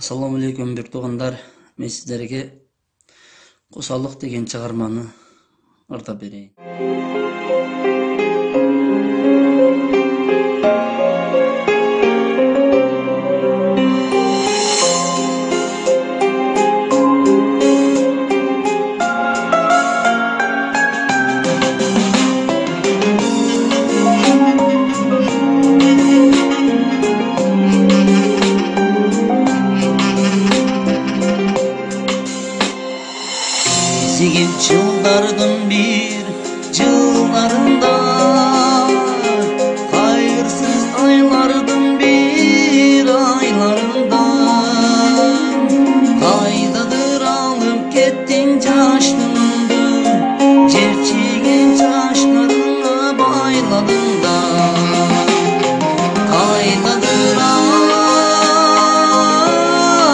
Assalamu алейкум бир туугандар. Мен сиздерге Косалык деген чыгарманы ырдап берейин. Жылдардын бир жылдарында кайырсыз айлардын бир айларында кайдадыр алып кеттиң жаштарыңды, жерчиген жаштарыңа байладың да. Кайдадыр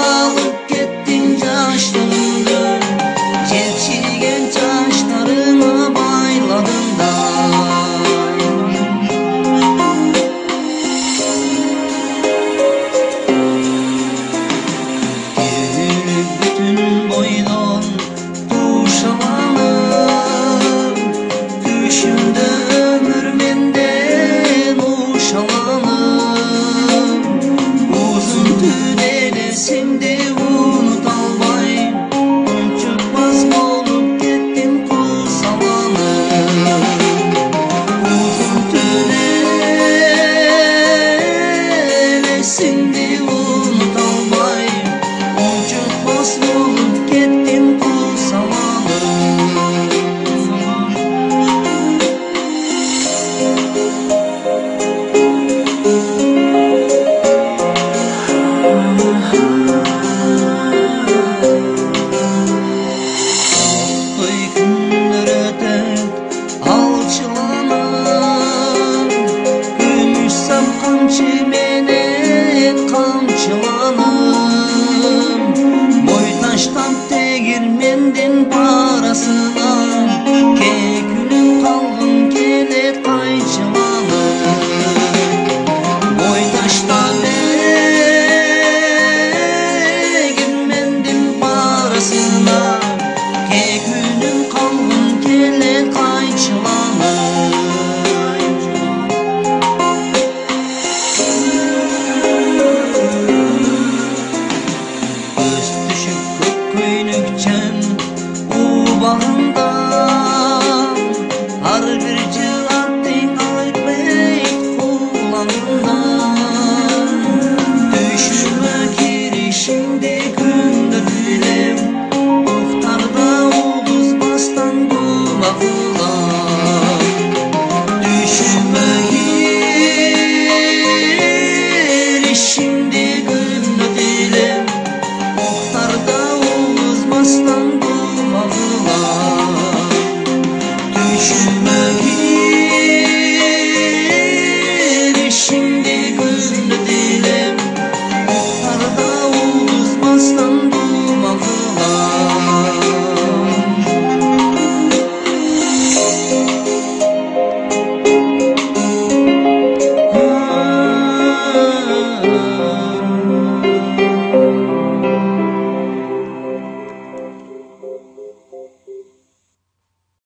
алып кеттиң жаштарыңды, жерчиген жаштарыңа байладың да. Бүтүн бойдон тушаланып, күшүмдө өмүр менден ушаланып, узун түн элесиң